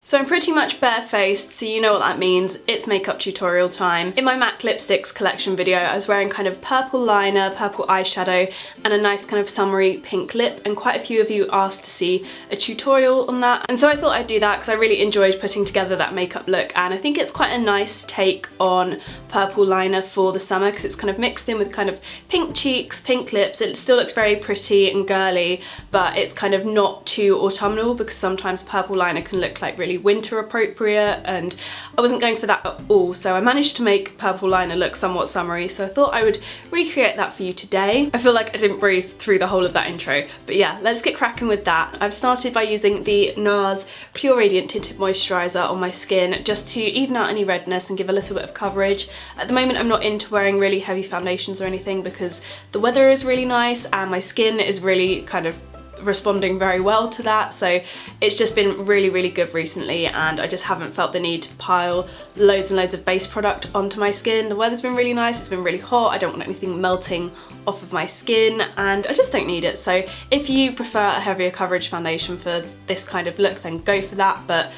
So I'm pretty much barefaced, so you know what that means. It's makeup tutorial time. In my MAC lipsticks collection video, I was wearing kind of purple liner, purple eyeshadow, and a nice kind of summery pink lip, and quite a few of you asked to see a tutorial on that. And so I thought I'd do that because I really enjoyed putting together that makeup look, and I think it's quite a nice take on purple liner for the summer because it's kind of mixed in with kind of pink cheeks, pink lips. It still looks very pretty and girly, but it's kind of not too autumnal because sometimes purple liner can look like really winter appropriate, and I wasn't going for that at all, so I managed to make purple liner look somewhat summery, so I thought I would recreate that for you today. I feel like I didn't breathe through the whole of that intro, but yeah, let's get cracking with that. I've started by using the NARS Pure Radiant Tinted Moisturiser on my skin just to even out any redness and give a little bit of coverage. At the moment I'm not into wearing really heavy foundations or anything because the weather is really nice and my skin is really kind of responding very well to that, so it's just been really good recently, and I just haven't felt the need to pile loads and loads of base product onto my skin. The weather's been really nice, it's been really hot, I don't want anything melting off of my skin, and I just don't need it. So if you prefer a heavier coverage foundation for this kind of look, then go for that, but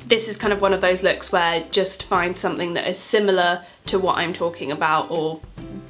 this is kind of one of those looks where just find something that is similar to what I'm talking about, or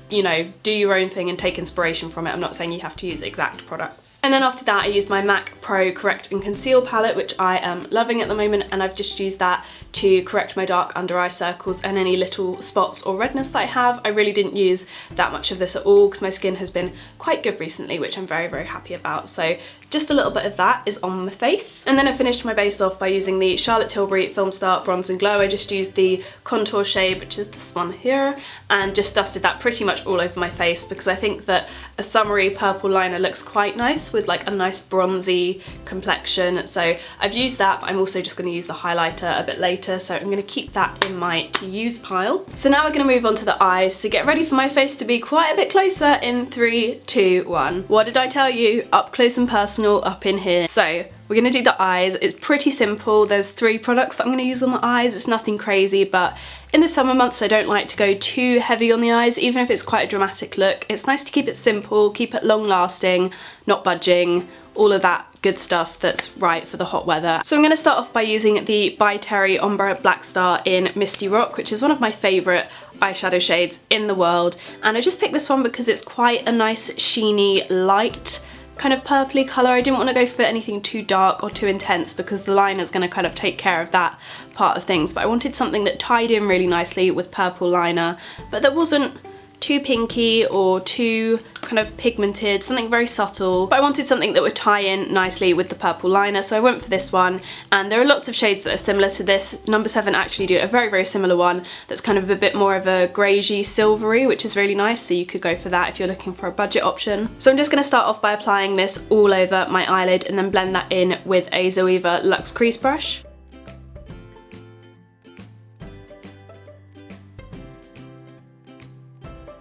you know, do your own thing and take inspiration from it. I'm not saying you have to use exact products. And then after that I used my MAC Pro Correct and Conceal palette, which I am loving at the moment, and I've just used that to correct my dark under eye circles and any little spots or redness that I have. I really didn't use that much of this at all because my skin has been quite good recently, which I'm very happy about. So just a little bit of that is on my face. And then I finished my base off by using the Charlotte Tilbury Filmstar Bronze and Glow. I just used the contour shade, which is this one here, and just dusted that pretty much all over my face because I think that a summery purple liner looks quite nice with like a nice bronzy complexion. So I've used that, but I'm also just going to use the highlighter a bit later, so I'm going to keep that in my to use pile. So now we're going to move on to the eyes, so get ready for my face to be quite a bit closer in 3, 2, 1. What did I tell you? Up close and personal up in here. So we're going to do the eyes. It's pretty simple. There's 3 products that I'm going to use on the eyes. It's nothing crazy, but in the summer months I don't like to go too heavy on the eyes, even if it's quite a dramatic look. It's nice to keep it simple, keep it long lasting, not budging, all of that good stuff that's right for the hot weather. So I'm going to start off by using the By Terry Ombre Black Star in Misty Rock, which is one of my favourite eyeshadow shades in the world, and I just picked this one because it's quite a nice sheeny light kind of purpley colour. I didn't want to go for anything too dark or too intense because the liner's going to kind of take care of that part of things, but I wanted something that tied in really nicely with purple liner, but that wasn't too pinky or too kind of pigmented, something very subtle, but I wanted something that would tie in nicely with the purple liner, so I went for this one. And there are lots of shades that are similar to this. Number 7 actually do a very similar one that's kind of a bit more of a greyish silvery, which is really nice, so you could go for that if you're looking for a budget option. So I'm just going to start off by applying this all over my eyelid and then blend that in with a Zoeva Luxe Crease Brush.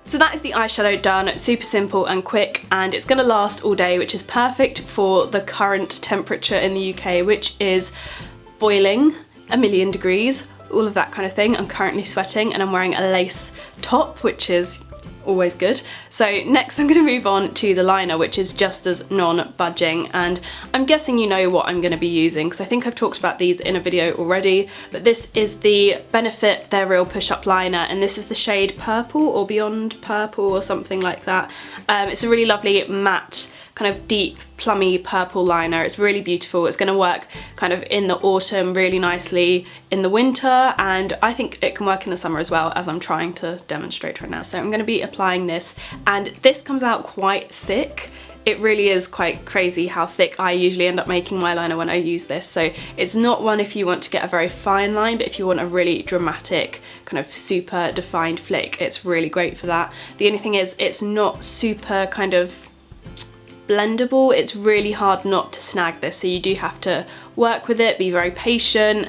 So that is the eyeshadow done, super simple and quick, and it's going to last all day, which is perfect for the current temperature in the UK, which is boiling, 1,000,000 degrees, all of that kind of thing. I'm currently sweating and I'm wearing a lace top, which is always good. So next I'm going to move on to the liner, which is just as non-budging, and I'm guessing you know what I'm going to be using because I think I've talked about these in a video already, but this is the Benefit They're Real Push-Up Liner, and this is the shade Purple or Beyond Purple or something like that. It's a really lovely matte kind of deep plummy purple liner. It's really beautiful. It's going to work kind of in the autumn really nicely, in the winter, and I think it can work in the summer as well, as I'm trying to demonstrate right now. So I'm going to be applying this, and this comes out quite thick. It really is quite crazy how thick I usually end up making my liner when I use this. So it's not one if you want to get a very fine line, but if you want a really dramatic kind of super defined flick, it's really great for that. The only thing is it's not super kind of blendable. It's really hard not to snag this, so you do have to work with it, be very patient.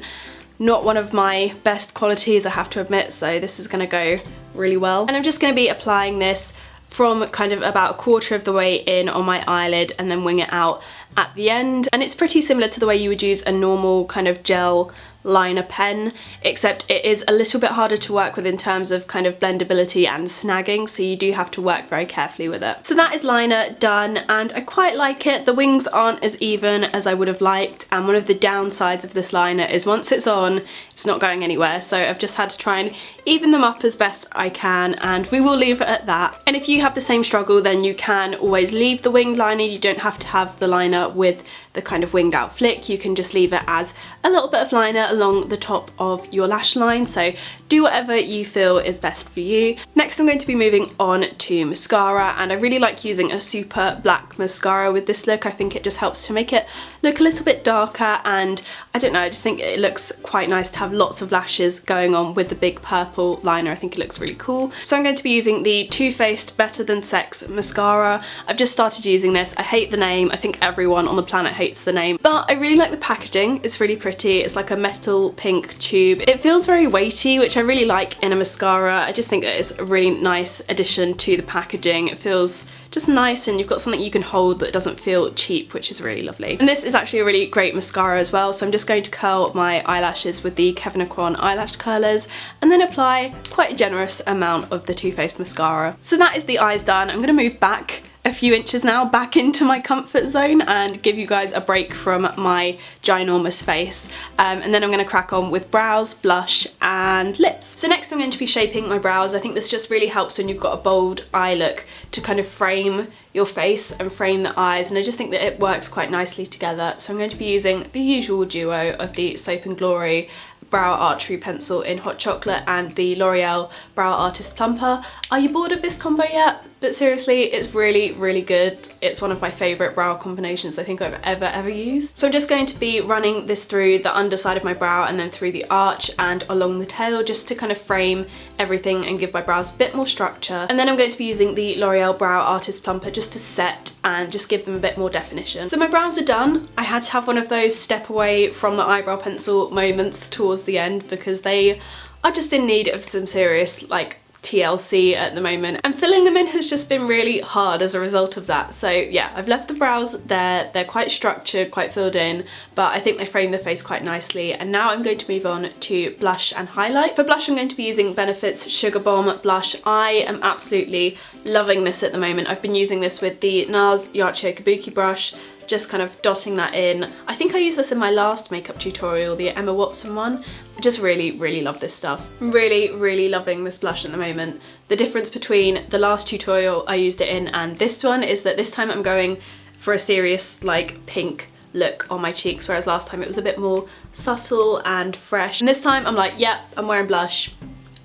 Not one of my best qualities, I have to admit, so this is going to go really well. And I'm just going to be applying this from kind of about 1/4 of the way in on my eyelid and then wing it out. at the end, and it's pretty similar to the way you would use a normal kind of gel liner pen, except it is a little bit harder to work with in terms of kind of blendability and snagging, so you do have to work very carefully with it. So that is liner done, and I quite like it. The wings aren't as even as I would have liked, and one of the downsides of this liner is once it's on, it's not going anywhere, so I've just had to try and even them up as best I can, and we will leave it at that. And if you have the same struggle, then you can always leave the winged liner. You don't have to have the liner with the kind of winged out flick. You can just leave it as a little bit of liner along the top of your lash line, so do whatever you feel is best for you. Next I'm going to be moving on to mascara, and I really like using a super black mascara with this look. I think it just helps to make it look a little bit darker, and I don't know, I just think it looks quite nice to have lots of lashes going on with the big purple liner. I think it looks really cool. So I'm going to be using the Too Faced Better Than Sex mascara. I've just started using this. I hate the name. I think everyone on the planet hates the name, but I really like the packaging. It's really pretty. It's like a metal pink tube. It feels very weighty, which I really like in a mascara. I just think that it's a really nice addition to the packaging. It feels just nice, and you've got something you can hold that doesn't feel cheap, which is really lovely. And this is actually a really great mascara as well, so I'm just going to curl my eyelashes with the Kevyn Aucoin eyelash curlers and then apply quite a generous amount of the Too Faced mascara. So that is the eyes done. I'm going to move back a few inches now, back into my comfort zone, and give you guys a break from my ginormous face, and then I'm going to crack on with brows, blush and lips. So next I'm going to be shaping my brows. I think this just really helps when you've got a bold eye look to kind of frame your face and frame the eyes, and I just think that it works quite nicely together. So I'm going to be using the usual duo of the Soap & Glory Brow Archery pencil in Hot Chocolate and the L'Oreal Brow Artist Plumper. Are you bored of this combo yet? But seriously, it's really, really good. It's one of my favourite brow combinations I think I've ever used. So I'm just going to be running this through the underside of my brow and then through the arch and along the tail, just to kind of frame everything and give my brows a bit more structure. And then I'm going to be using the L'Oreal Brow Artist Plumper just to set and just give them a bit more definition. So my brows are done. I had to have one of those step away from the eyebrow pencil moments towards the end, because they are just in need of some serious like TLC at the moment, and filling them in has just been really hard as a result of that. So yeah, I've left the brows there. They're quite structured, quite filled in, but I think they frame the face quite nicely. And now I'm going to move on to blush and highlight. For blush I'm going to be using Benefit's Sugar Bomb blush. I am absolutely loving this at the moment. I've been using this with the NARS Yachiyo Kabuki brush, just kind of dotting that in. I think I used this in my last makeup tutorial, the Emma Watson one. I just really, really love this stuff. I'm really, really loving this blush at the moment. The difference between the last tutorial I used it in and this one is that this time I'm going for a serious like pink look on my cheeks, whereas last time it was a bit more subtle and fresh. And this time I'm like, yep, I'm wearing blush.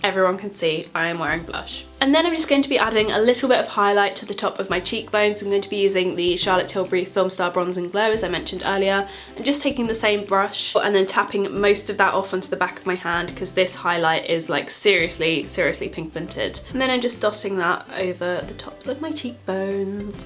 Everyone can see I am wearing blush. And then I'm just going to be adding a little bit of highlight to the top of my cheekbones. I'm going to be using the Charlotte Tilbury Filmstar Bronze and Glow, as I mentioned earlier, and just taking the same brush and then tapping most of that off onto the back of my hand, because this highlight is like seriously, seriously pigmented. And then I'm just dotting that over the tops of my cheekbones.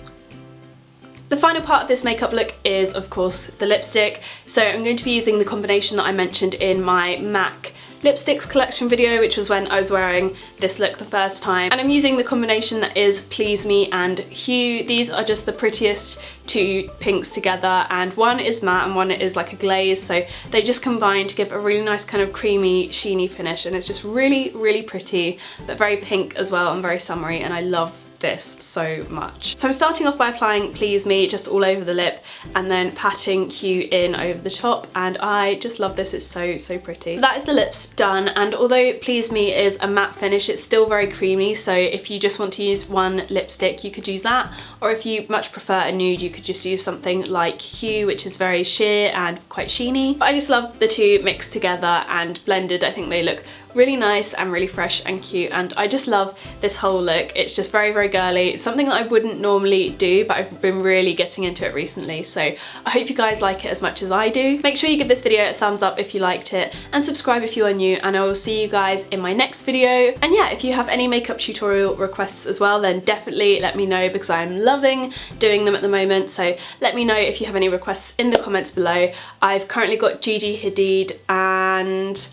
The final part of this makeup look is, of course, the lipstick. So I'm going to be using the combination that I mentioned in my MAC lipsticks collection video, which was when I was wearing this look the first time. And I'm using the combination that is Please Me and Hue. These are just the prettiest two pinks together, and one is matte and one is like a glaze, so they just combine to give a really nice kind of creamy, sheeny finish, and it's just really, really pretty, but very pink as well and very summery, and I love this so much. So I'm starting off by applying Please Me just all over the lip and then patting Hue in over the top, and I just love this. It's so, so pretty. That is the lips done, and although Please Me is a matte finish, it's still very creamy, so if you just want to use one lipstick you could use that, or if you much prefer a nude you could just use something like Hue, which is very sheer and quite sheeny. But I just love the two mixed together and blended. I think they look really nice and really fresh and cute, and I just love this whole look. It's just very, very girly. It's something that I wouldn't normally do, but I've been really getting into it recently, so I hope you guys like it as much as I do. Make sure you give this video a thumbs up if you liked it, and subscribe if you are new, and I will see you guys in my next video. And yeah, if you have any makeup tutorial requests as well, then definitely let me know, because I'm loving doing them at the moment. So let me know if you have any requests in the comments below. I've currently got Gigi Hadid and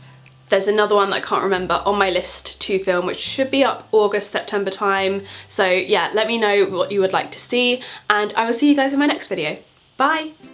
there's another one that I can't remember on my list to film, which should be up August, September time. So yeah, let me know what you would like to see, and I will see you guys in my next video. Bye. Bye!